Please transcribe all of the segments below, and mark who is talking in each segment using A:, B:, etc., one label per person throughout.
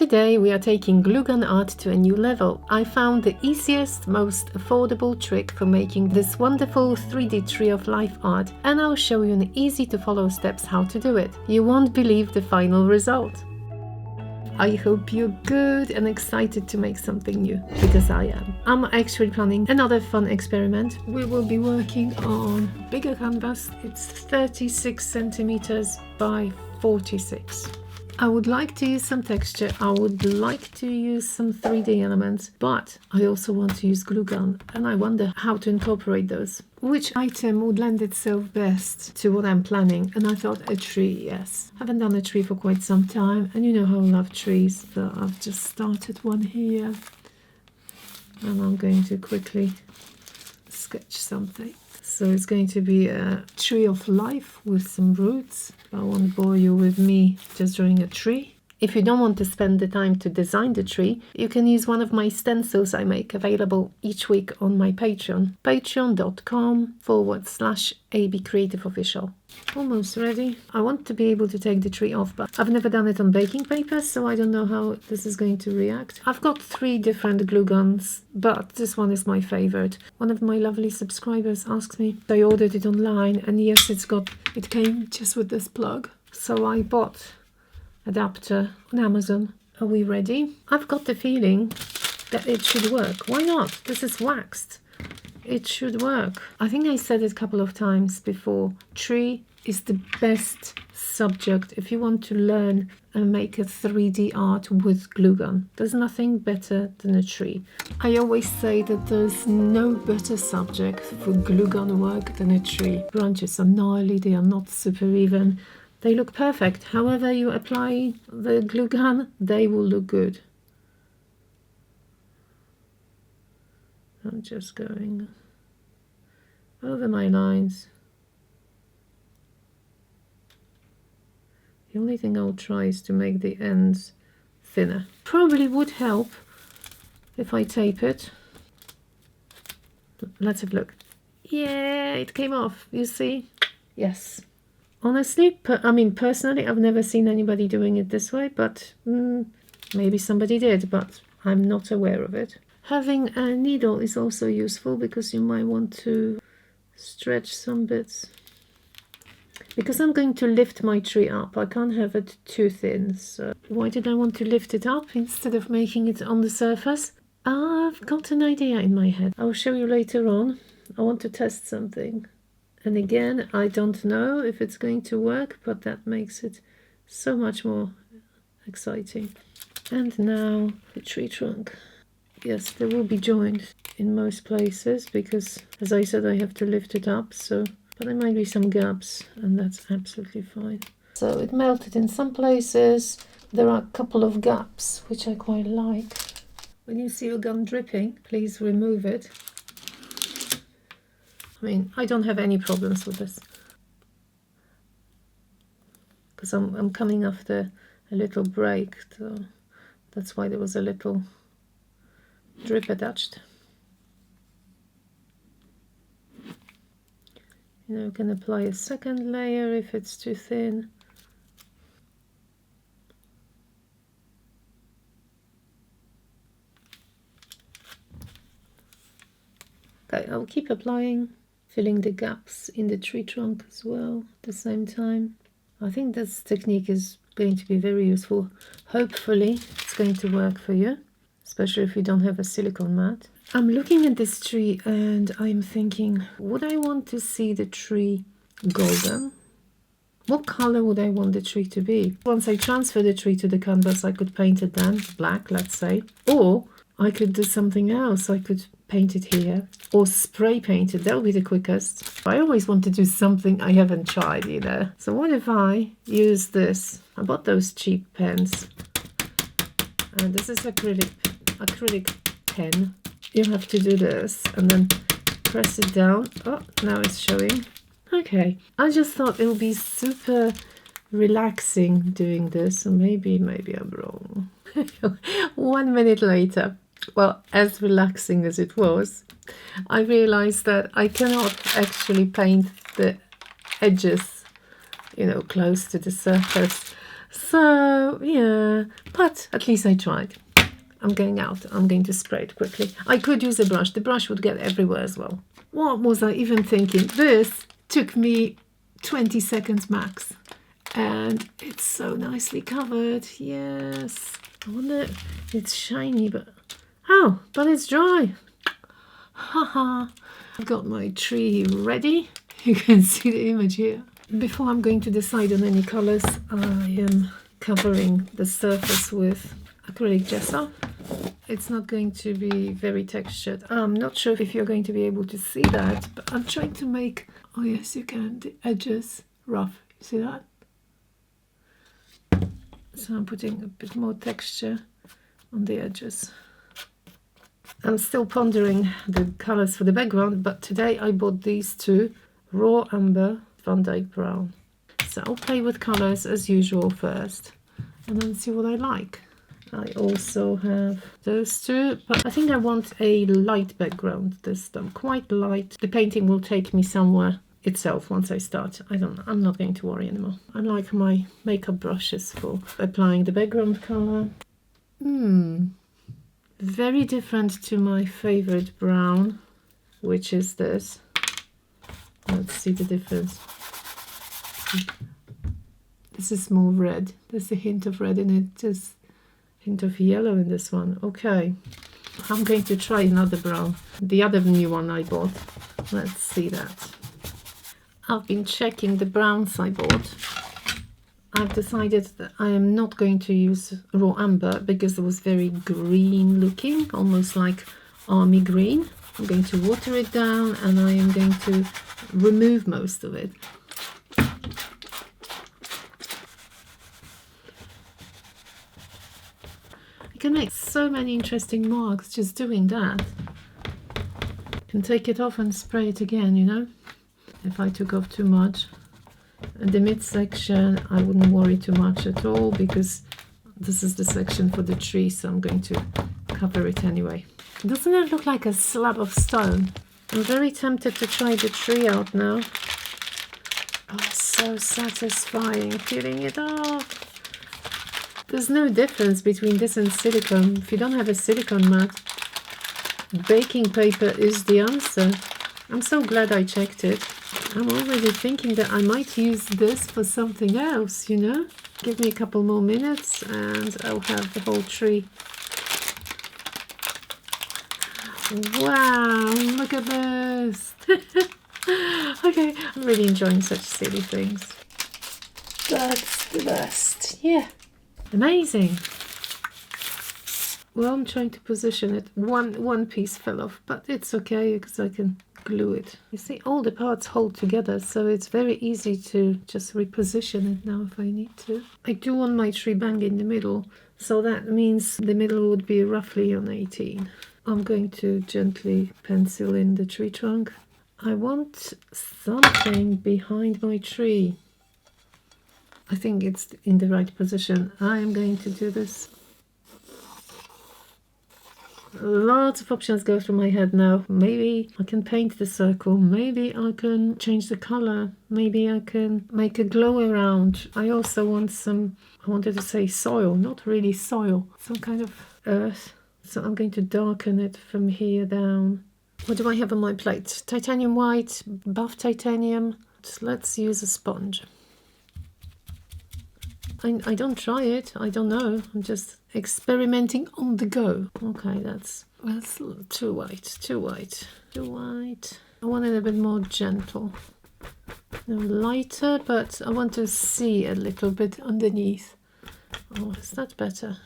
A: Today we are taking glue gun art to a new level. I found the easiest, most affordable trick for making this wonderful 3D tree of life art, and I'll show you in easy to follow steps how to do it. You won't believe the final result. I hope you're good and excited to make something new, because I am. I'm actually planning another fun experiment. We will be working on a bigger canvas. It's 36 centimeters by 46. I would like to use some texture, I would like to use some 3D elements, but I also want to use glue gun, and I wonder how to incorporate those. Which item would lend itself best to what I'm planning? And I thought a tree, yes. Haven't done a tree for quite some time, and you know how I love trees, so I've just started one here. And I'm going to quickly sketch something. So it's going to be a tree of life with some roots. I won't bore you with me just drawing a tree. If you don't want to spend the time to design the tree, you can use one of my stencils I make available each week on my Patreon. patreon.com/abcreativeofficial. Almost ready. I want to be able to take the tree off, but I've never done it on baking paper, so I don't know how this is going to react. I've got 3 different glue guns, but this one is my favorite. One of my lovely subscribers asked me. I ordered it online, and yes, it came just with this plug. So I bought adapter on Amazon. Are we ready? I've got the feeling that it should work. Why not? This is waxed. It should work. I think I said it a couple of times before. Tree is the best subject if you want to learn and make a 3D art with glue gun. There's nothing better than a tree. I always say that there's no better subject for glue gun work than a tree. Branches are gnarly, they are not super even. They look perfect. However you apply the glue gun, they will look good. I'm just going over my lines. The only thing I'll try is to make the ends thinner. Probably would help if I tape it. Let's have a look. Yeah, it came off, you see? Yes. Honestly, personally, I've never seen anybody doing it this way, but maybe somebody did, but I'm not aware of it. Having a needle is also useful because you might want to stretch some bits. Because I'm going to lift my tree up, I can't have it too thin. So why did I want to lift it up instead of making it on the surface? I've got an idea in my head. I'll show you later on. I want to test something. And again, I don't know if it's going to work, but that makes it so much more exciting. And now the tree trunk. Yes, there will be joints in most places because, as I said, I have to lift it up. But there might be some gaps, and that's absolutely fine. So it melted in some places. There are a couple of gaps, which I quite like. When you see your gun dripping, please remove it. I don't have any problems with this because I'm coming after a little break, so that's why there was a little drip attached. You can apply a second layer if it's too thin. Okay, I'll keep applying. Filling the gaps in the tree trunk as well at the same time. I think this technique is going to be very useful. Hopefully it's going to work for you, especially if you don't have a silicone mat. I'm looking at this tree and I'm thinking, would I want to see the tree golden? What color would I want the tree to be? Once I transfer the tree to the canvas, I could paint it then black, let's say, or I could do something else. I could paint it here or spray paint it. That would be the quickest. I always want to do something I haven't tried, you know. So what if I use this? I bought those cheap pens. And this is acrylic pen. You have to do this and then press it down. Oh, now it's showing. Okay. I just thought it would be super relaxing doing this. And maybe I'm wrong. 1 minute later. Well, as relaxing as it was, I realized that I cannot actually paint the edges, close to the surface. So yeah, but at least I tried. I'm going out. I'm going to spray it quickly. I could use a brush. The brush would get everywhere as well. What was I even thinking? This took me 20 seconds max. And it's so nicely covered. Yes. I wonder, it's shiny, but... Oh, but it's dry. Haha. I've got my tree ready. You can see the image here. Before I'm going to decide on any colors, I am covering the surface with acrylic gesso. It's not going to be very textured. I'm not sure if you're going to be able to see that, but I'm trying to make, oh yes you can, the edges rough. You see that? So I'm putting a bit more texture on the edges. I'm still pondering the colors for the background, but today I bought these two, Raw Amber, Van Dyke Brown. So I'll play with colors as usual first and then see what I like. I also have those two, but I think I want a light background this time, quite light. The painting will take me somewhere itself once I start. I'm not going to worry anymore. I like my makeup brushes for applying the background color. Very different to my favorite brown, which is this. Let's see the difference. This is more red. There's a hint of red in it. Just hint of yellow in this one. Okay, I'm going to try another brown, the other new one I bought. Let's see that. I've been checking the browns I bought. I've decided that I am not going to use Raw Amber because it was very green looking, almost like army green. I'm going to water it down and I am going to remove most of it. You can make so many interesting marks just doing that. You can take it off and spray it again, you know, if I took off too much. And the midsection, I wouldn't worry too much at all because this is the section for the tree, so I'm going to cover it anyway. Doesn't it look like a slab of stone? I'm very tempted to try the tree out now. Oh, so satisfying, peeling it off. There's no difference between this and silicone. If you don't have a silicone mat, baking paper is the answer. I'm so glad I checked it. I'm already thinking that I might use this for something else, you know? Give me a couple more minutes and I'll have the whole tree. Wow, look at this. Okay, I'm really enjoying such silly things. That's the best. Yeah, amazing. Well, I'm trying to position it. One piece fell off, but it's okay because I can glue it. You see, all the parts hold together, so it's very easy to just reposition it now if I need to. I do want my tree bang in the middle, so that means the middle would be roughly on 18. I'm going to gently pencil in the tree trunk. I want something behind my tree. I think it's in the right position. I am going to do this. Lots of options go through my head now. Maybe I can paint the circle. Maybe I can change the color. Maybe I can make a glow around. I also want some, I wanted to say soil, not really soil, some kind of earth. So I'm going to darken it from here down. What do I have on my plate? Titanium white, buff titanium. Just let's use a sponge. I don't try it, I don't know, I'm just experimenting on the go. Okay, that's too white. I want it a bit more gentle. Lighter, but I want to see a little bit underneath. Oh, is that better?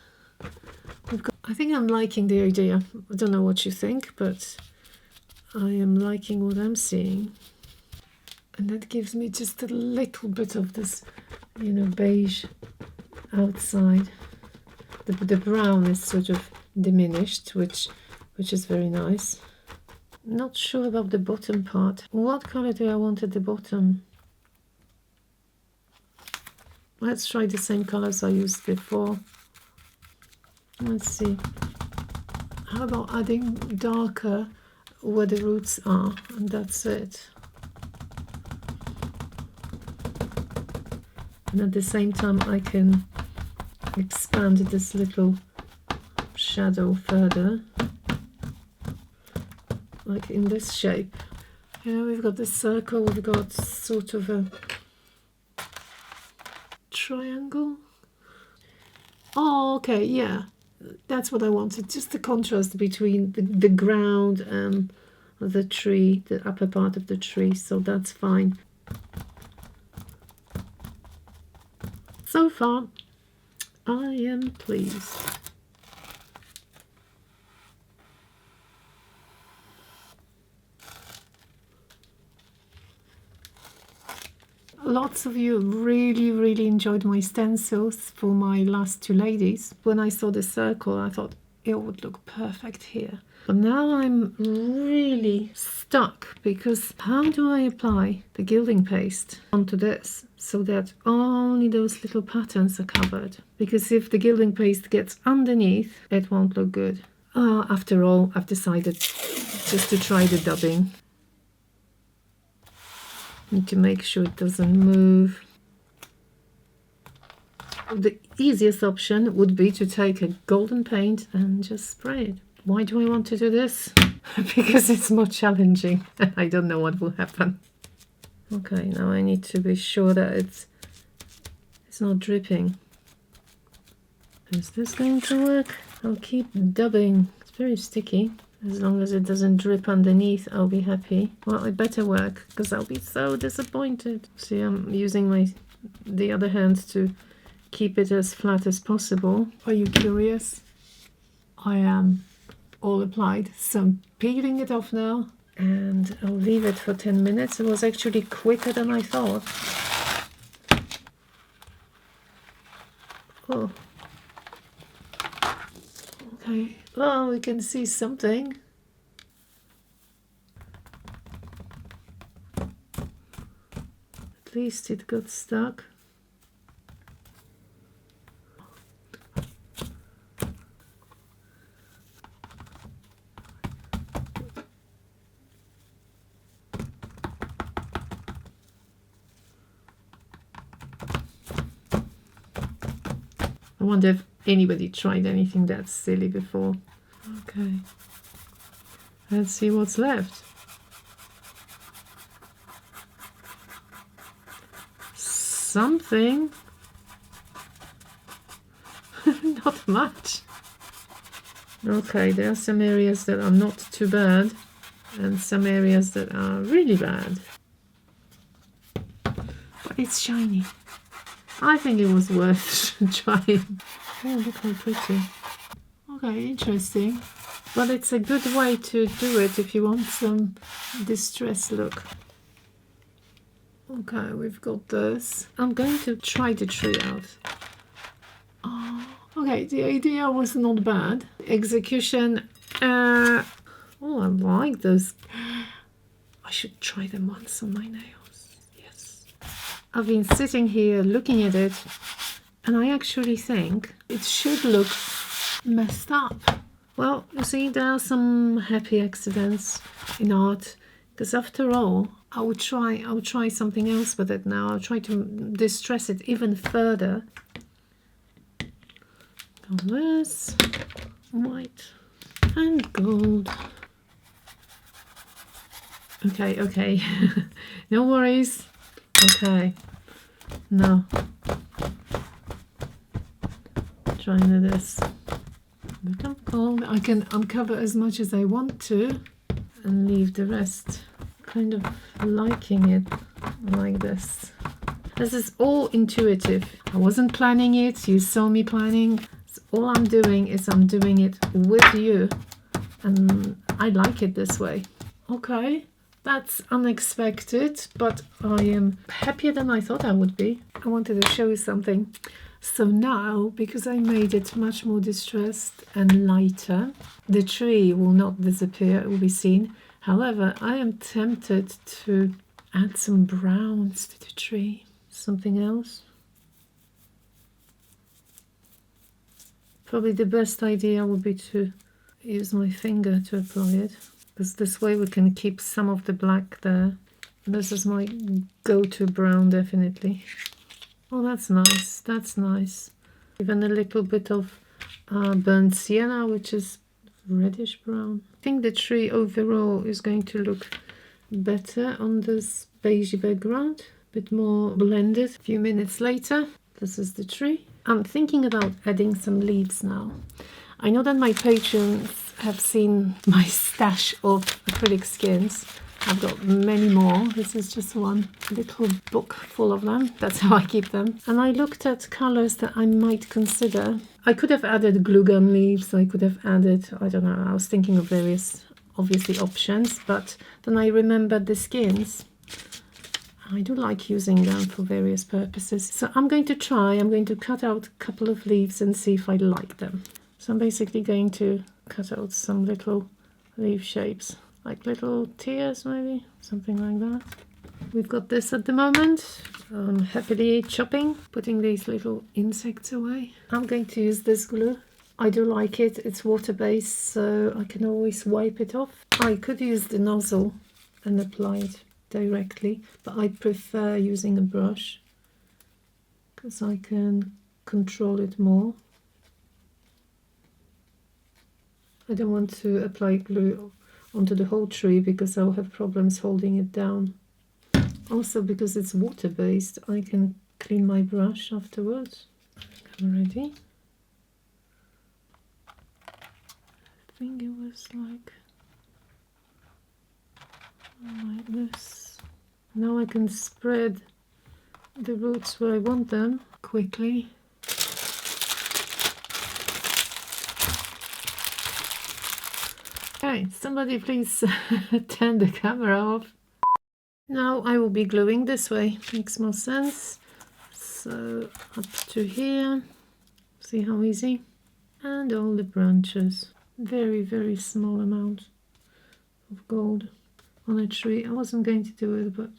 A: I think I'm liking the idea. I don't know what you think, but I am liking what I'm seeing. And that gives me just a little bit of this, you know, beige outside. The brown is sort of diminished, which is very nice. Not sure about the bottom part. What color do I want at the bottom? Let's try the same colors I used before. Let's see. How about adding darker where the roots are, and that's it. And at the same time I can expand this little shadow further, like in this shape. Yeah, we've got this circle, we've got sort of a triangle. Oh, okay, yeah, that's what I wanted, just the contrast between the ground and the tree, the upper part of the tree, so that's fine. So far, I am pleased. Lots of you really enjoyed my stencils for my last two ladies. When I saw the circle, I thought it would look perfect here. But now I'm really stuck, because how do I apply the gilding paste onto this so that only those little patterns are covered? Because if the gilding paste gets underneath, it won't look good. After all, I've decided just to try the dubbing. Need to make sure it doesn't move. The easiest option would be to take a golden paint and just spray it. Why do I want to do this? Because it's more challenging and I don't know what will happen. Okay, now I need to be sure that it's not dripping. Is this going to work? I'll keep dubbing. It's very sticky. As long as it doesn't drip underneath, I'll be happy. Well, it better work, because I'll be so disappointed. See, I'm using the other hand to keep it as flat as possible. Are you curious? I am all applied, so I'm peeling it off now. And I'll leave it for 10 minutes. It was actually quicker than I thought. Oh. Okay. Well, we can see something. At least it got stuck. I wonder if anybody tried anything that silly before. Okay, let's see what's left. Something. Not much. Okay, there are some areas that are not too bad and some areas that are really bad. But it's shiny. I think it was worth trying. Oh, look how pretty. Okay, interesting. But it's a good way to do it if you want some distress look. Okay, we've got this. I'm going to try the tree out. Oh, okay, the idea was not bad. Execution, oh, I like those. I should try them once on my nails. Yes. I've been sitting here looking at it, and I actually think it should look messed up. Well, you see, there are some happy accidents in art, because after all, I'll try something else with it now. I'll try to distress it even further. This white and gold. Okay. No worries. Okay. No. Trying this. Bit of gold. I can uncover as much as I want to and leave the rest. Kind of liking it like this. This is all intuitive. I wasn't planning it. You saw me planning. So all I'm doing is I'm doing it with you, and I like it this way. Okay, that's unexpected, but I am happier than I thought I would be. I wanted to show you something. So now, because I made it much more distressed and lighter, the tree will not disappear, it will be seen. However, I am tempted to add some browns to the tree. Something else. Probably the best idea would be to use my finger to apply it, because this way we can keep some of the black there. This is my go-to brown, definitely. Oh, that's nice. That's nice. Even a little bit of burnt sienna, which is reddish brown. I think the tree overall is going to look better on this beige background, a bit more blended. A few minutes later, this is the tree. I'm thinking about adding some leaves now. I know that my patrons have seen my stash of acrylic skins. I've got many more. This is just one little book full of them. That's how I keep them. And I looked at colors that I might consider. I could have added glue gun leaves. I could have added, I don't know, I was thinking of various, obviously, options. But then I remembered the skins. I do like using them for various purposes. So I'm going to cut out a couple of leaves and see if I like them. So I'm basically going to cut out some little leaf shapes. Like little tears, maybe, something like that. We've got this at the moment. I'm happily chopping, putting these little insects away. I'm going to use this glue. I do like it. It's water-based, so I can always wipe it off. I could use the nozzle and apply it directly, but I prefer using a brush because I can control it more. I don't want to apply glue onto the whole tree because I'll have problems holding it down. Also, because it's water-based, I can clean my brush afterwards. I'm ready. I think it was like this. Now I can spread the roots where I want them quickly. Okay, somebody please turn the camera off. Now I will be gluing this way. Makes more sense. So up to here. See how easy? And all the branches. Very, very small amount of gold on a tree. I wasn't going to do it, but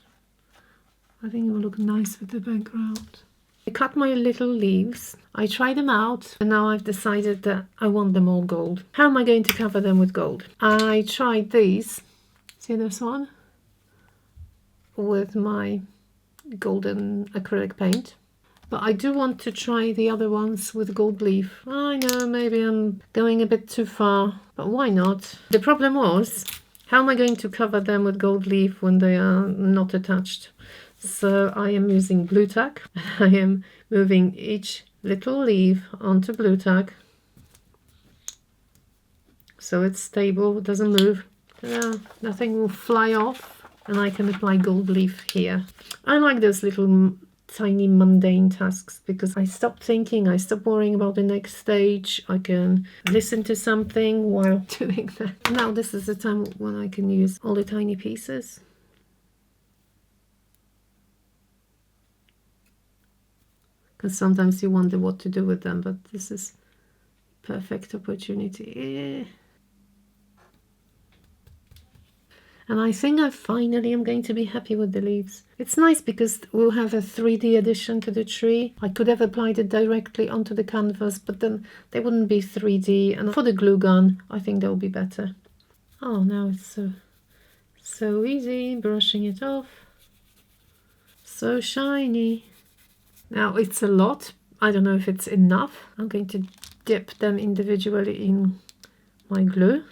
A: I think it will look nice with the background. I cut my little leaves. I tried them out and now I've decided that I want them all gold. How am I going to cover them with gold? I tried these. See this one? With my golden acrylic paint. But I do want to try the other ones with gold leaf. I know, maybe I'm going a bit too far, but why not? The problem was, how am I going to cover them with gold leaf when they are not attached? So I am using blue tack. I am moving each little leaf onto blue tack so it's stable, it doesn't move. Nothing will fly off, and I can apply gold leaf here. I like those little tiny mundane tasks because I stop thinking, I stop worrying about the next stage. I can listen to something while doing that. Now this is the time when I can use all the tiny pieces. Because sometimes you wonder what to do with them, but this is perfect opportunity. And I think I finally am going to be happy with the leaves. It's nice because we'll have a 3D addition to the tree. I could have applied it directly onto the canvas, but then they wouldn't be 3D. And for the glue gun, I think that will be better. Oh, now it's so easy, brushing it off. So shiny. Now it's a lot. I don't know if it's enough. I'm going to dip them individually in my glue.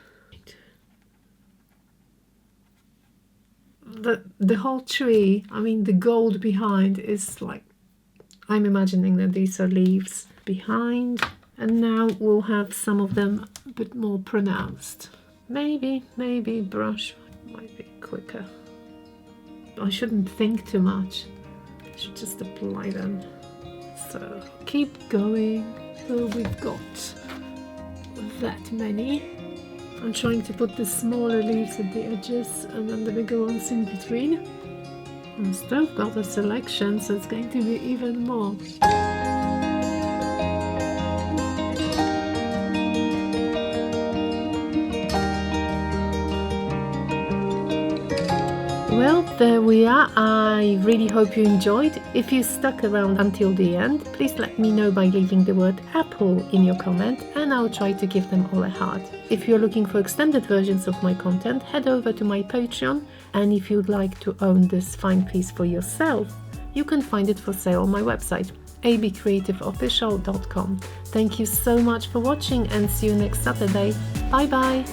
A: The whole tree, I mean the gold behind is like, I'm imagining that these are leaves behind, and now we'll have some of them a bit more pronounced. Maybe brush might be quicker. I shouldn't think too much. I should just apply them. So keep going. So we've got that many. I'm trying to put the smaller leaves at the edges and then the bigger ones in between. I've still got a selection, so it's going to be even more. Well, there we are. I really hope you enjoyed. If you stuck around until the end, please let me know by leaving the word apple in your comment, and I'll try to give them all a heart. If you're looking for extended versions of my content, head over to my Patreon, and if you'd like to own this fine piece for yourself, you can find it for sale on my website. abcreativeofficial.com. Thank you so much for watching and see you next Saturday. Bye bye!